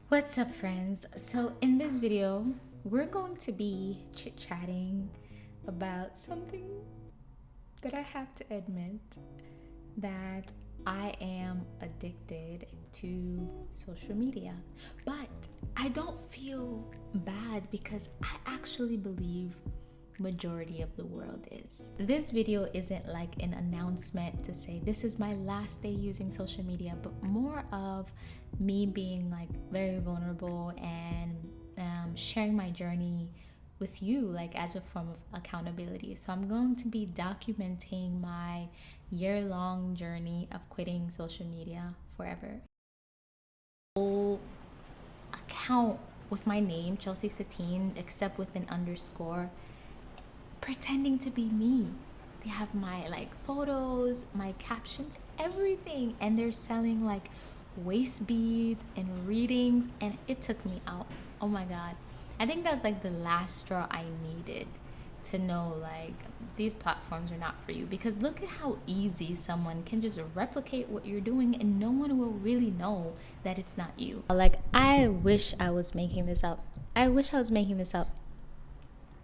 What's up, friends? So in this video we're going to be chit-chatting about something that I have to admit, that I am addicted to social media. But I don't feel bad because I actually believe majority of the world is. This video isn't like an announcement to say this is my last day using social media, but more of me being like very vulnerable and sharing my journey with you, like as a form of accountability. So I'm going to be documenting my year-long journey of quitting social media forever. Whole account with my name, Chelsea Satine, except with an underscore, pretending to be me. They have my like photos, my captions, everything, and they're selling like waist beads and readings, and it took me out. Oh my god. I think that's like the last straw I needed to know like these platforms are not for you, because look at how easy someone can just replicate what you're doing and no one will really know that it's not you. Like, I wish I was making this up. I wish I was making this up.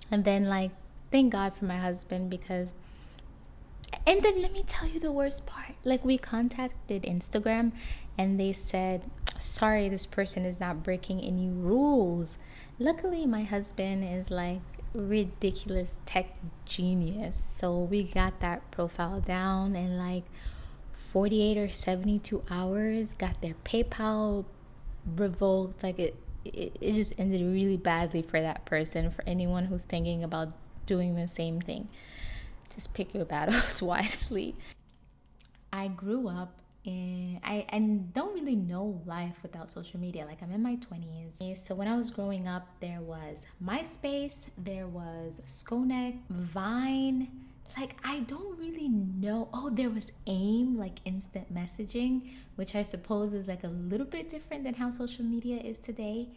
And then like, thank God for my husband, because and then let me tell you the worst part. Like, we contacted Instagram and they said, sorry, this person is not breaking any rules. Luckily, my husband is like ridiculous tech genius. So we got that profile down in like 48 or 72 hours, got their PayPal revoked. Like it just ended really badly for that person. For anyone who's thinking about doing the same thing, just pick your battles wisely. I grew up in, I don't really know life without social media. Like, I'm in my 20s. So when I was growing up, there was MySpace, there was Skonek, Vine. Like, I don't really know. Oh, there was AIM, like instant messaging, which I suppose is like a little bit different than how social media is today.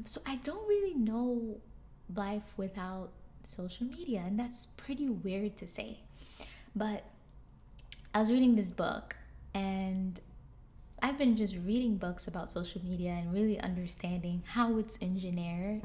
So I don't really know life without social media, and that's pretty weird to say. But I was reading this book, and I've been just reading books about social media and really understanding how it's engineered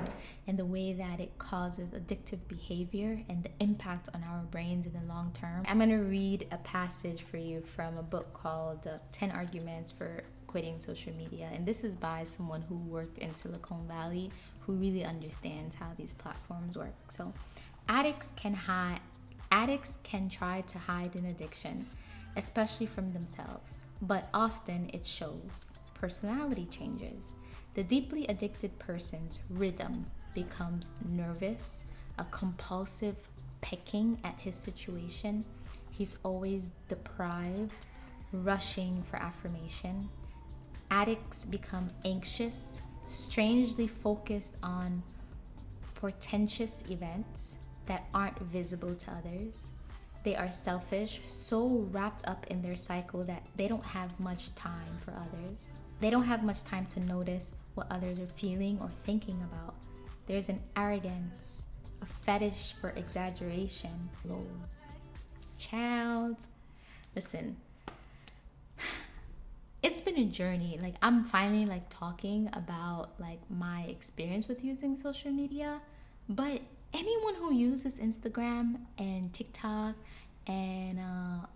and the way that it causes addictive behavior and the impact on our brains in the long term. I'm going to read a passage for you from a book called 10 Arguments for Quitting Social Media. And this is by someone who worked in Silicon Valley, who really understands how these platforms work. So, addicts can try to hide an addiction, especially from themselves, but often it shows. Personality changes. The deeply addicted person's rhythm becomes nervous, a compulsive pecking at his situation. He's always deprived, rushing for affirmation. Addicts become anxious, strangely focused on portentous events that aren't visible to others. They are selfish, so wrapped up in their cycle that they don't have much time for others. They don't have much time to notice what others are feeling or thinking about. There's an arrogance, a fetish for exaggeration. Lows. Child, listen, it's been a journey. Like, I'm finally like talking about like my experience with using social media, but anyone who uses Instagram and TikTok and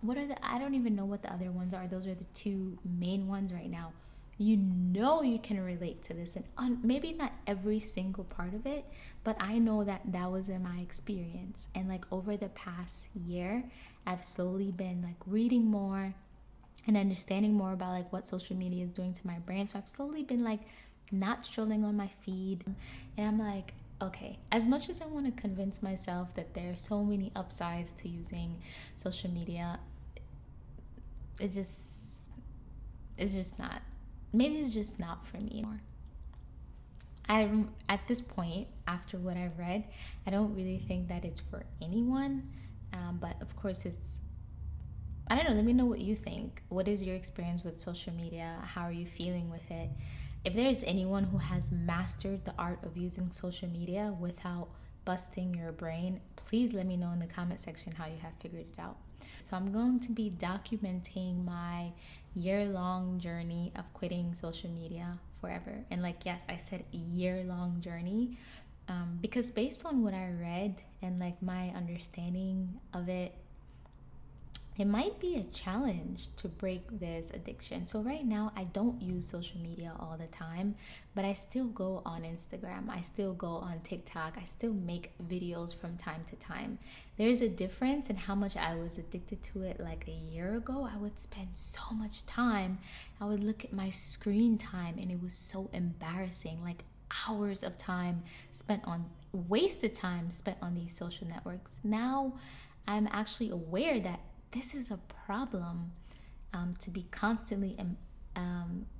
what are the, I don't even know what the other ones are. Those are the two main ones right now. You know, you can relate to this, and maybe not every single part of it, but I know that that was in my experience. And like, over the past year, I've slowly been like reading more and understanding more about like what social media is doing to my brain. So I've slowly been like not strolling on my feed, and I'm like, okay, as much as I want to convince myself that there are so many upsides to using social media, it just it's just not, maybe it's just not for me anymore. I'm at this point, after what I've read, I don't really think that it's for anyone. But of course, it's, I don't know, let me know what you think. What is your experience with social media? How are you feeling with it? If there's anyone who has mastered the art of using social media without busting your brain, please let me know in the comment section how you have figured it out. So I'm going to be documenting my year-long journey of quitting social media forever. And like, yes, I said year-long journey, because based on what I read and like my understanding of it, it might be a challenge to break this addiction. So right now I don't use social media all the time, but I still go on Instagram. I still go on TikTok. I still make videos from time to time. There's a difference in how much I was addicted to it. Like a year ago, I would spend so much time. I would look at my screen time and it was so embarrassing. Like hours of time spent on wasted time spent on these social networks. Now I'm actually aware that this is a problem, to be constantly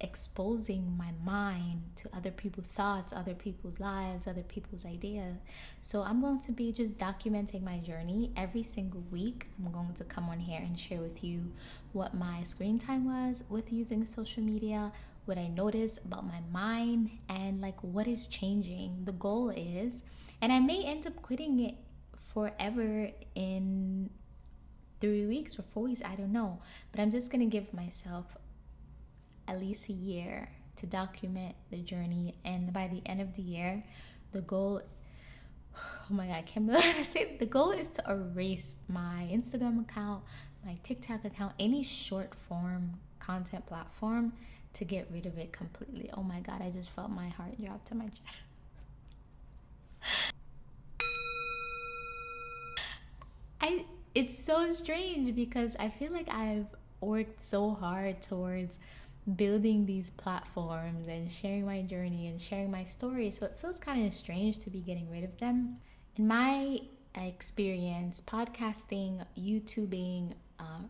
exposing my mind to other people's thoughts, other people's lives, other people's ideas. So I'm going to be just documenting my journey every single week. I'm going to come on here and share with you what my screen time was with using social media, what I noticed about my mind, and like what is changing. The goal is, and I may end up quitting it forever in 3 weeks or 4 weeks, I don't know. But I'm just gonna give myself at least a year to document the journey. And by the end of the year, the goal, oh my God, I can't believe I say it. The goal is to erase my Instagram account, my TikTok account, any short form content platform, to get rid of it completely. Oh my God, I just felt my heart drop to my chest. It's so strange because I feel like I've worked so hard towards building these platforms and sharing my journey and sharing my story. So it feels kind of strange to be getting rid of them. In my experience, podcasting, YouTubing,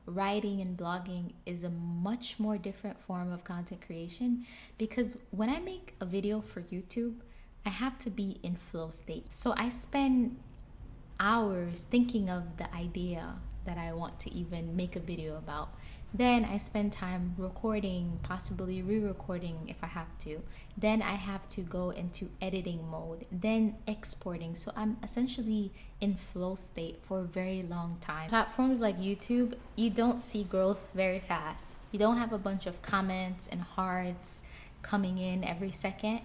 writing, and blogging is a much more different form of content creation, because when I make a video for YouTube, I have to be in flow state. So I spend hours thinking of the idea that I want to even make a video about. Then I spend time recording, possibly re-recording if I have to. Then I have to go into editing mode, then exporting. So I'm essentially in flow state for a very long time. Platforms like YouTube, you don't see growth very fast. You don't have a bunch of comments and hearts coming in every second.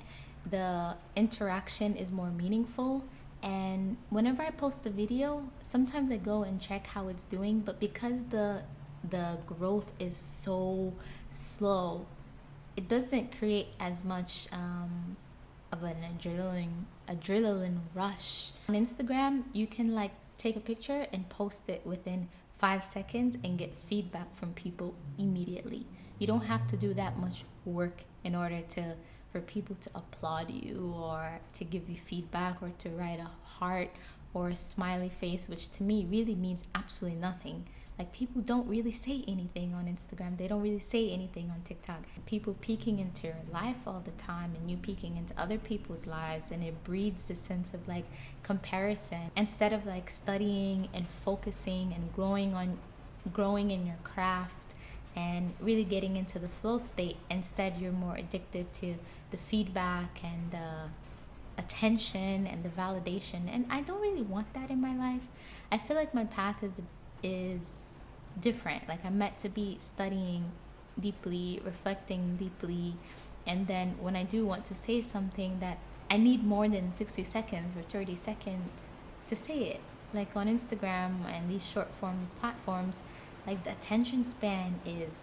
The interaction is more meaningful. And whenever I post a video, sometimes I go and check how it's doing, but because the growth is so slow, it doesn't create as much of an adrenaline rush. On Instagram, you can like take a picture and post it within 5 seconds and get feedback from people immediately. You don't have to do that much work in order for people to applaud you or to give you feedback or to write a heart or a smiley face, which to me really means absolutely nothing. Like, people don't really say anything on Instagram. They don't really say anything on TikTok. People peeking into your life all the time and you peeking into other people's lives, and it breeds this sense of like comparison instead of like studying and focusing and growing in your craft and really getting into the flow state. Instead, you're more addicted to the feedback and the attention and the validation. And I don't really want that in my life. I feel like my path is different. Like, I'm meant to be studying deeply, reflecting deeply, and then when I do want to say something, that I need more than 60 seconds or 30 seconds to say it. Like on Instagram and these short form platforms, like the attention span is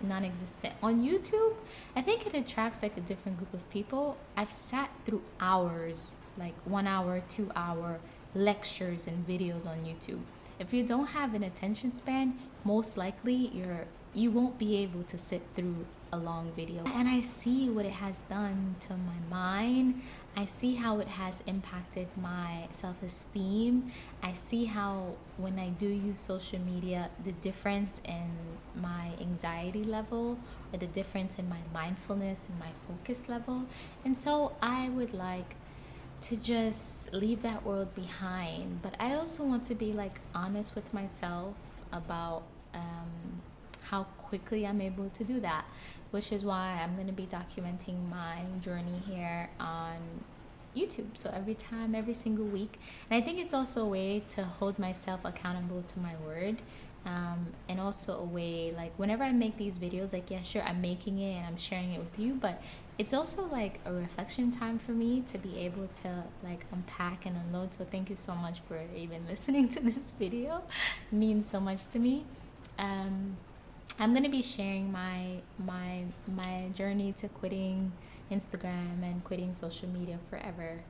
non-existent. On YouTube, I think it attracts like a different group of people. I've sat through hours, like 1 hour, 2 hour lectures and videos on YouTube. If you don't have an attention span, most likely you won't be able to sit through a long video. And I see what it has done to my mind. I see how it has impacted my self-esteem. I see how when I do use social media, the difference in my anxiety level, or the difference in my mindfulness and my focus level. And so I would like to just leave that world behind. But I also want to be like honest with myself about how quickly I'm able to do that, which is why I'm going to be documenting my journey here on YouTube. So every single week. And I think it's also a way to hold myself accountable to my word, and also a way, like whenever I make these videos, like yeah, sure, I'm making it and I'm sharing it with you, but it's also like a reflection time for me to be able to like unpack and unload. So thank you so much for even listening to this video. It means so much to me. um, I'm gonna be sharing my journey to quitting Instagram and quitting social media forever.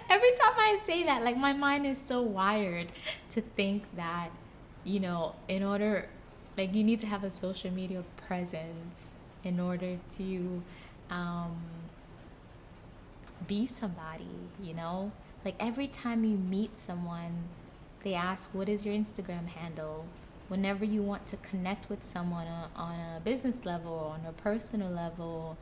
Every time I say that, like my mind is so wired to think that, in order, like you need to have a social media presence in order to um, be somebody, Like every time you meet someone, they ask, what is your Instagram handle? Whenever you want to connect with someone on a business level, or on a personal level,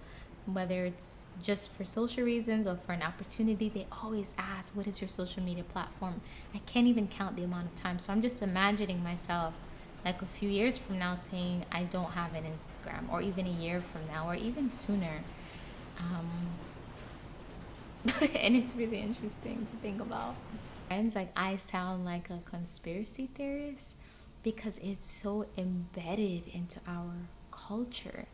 whether it's just for social reasons or for an opportunity, they always ask, what is your social media platform? I can't even count the amount of time. So I'm just imagining myself like a few years from now saying, I don't have an Instagram, or even a year from now, or even sooner. Um, and it's really interesting to think about. Friends, like I sound like a conspiracy theorist because it's so embedded into our culture.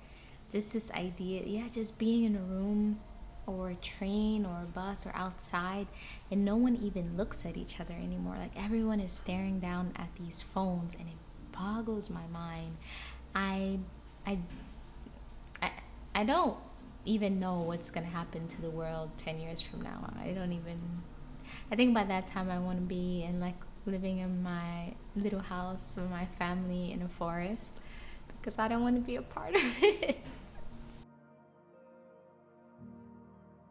Just this idea, yeah, just being in a room or a train or a bus or outside, and no one even looks at each other anymore. Like everyone is staring down at these phones, and it boggles my mind. I I I, I don't even know what's going to happen to the world 10 years from now. I think by that time I want to be in like living in my little house with my family in a forest, because I don't want to be a part of it.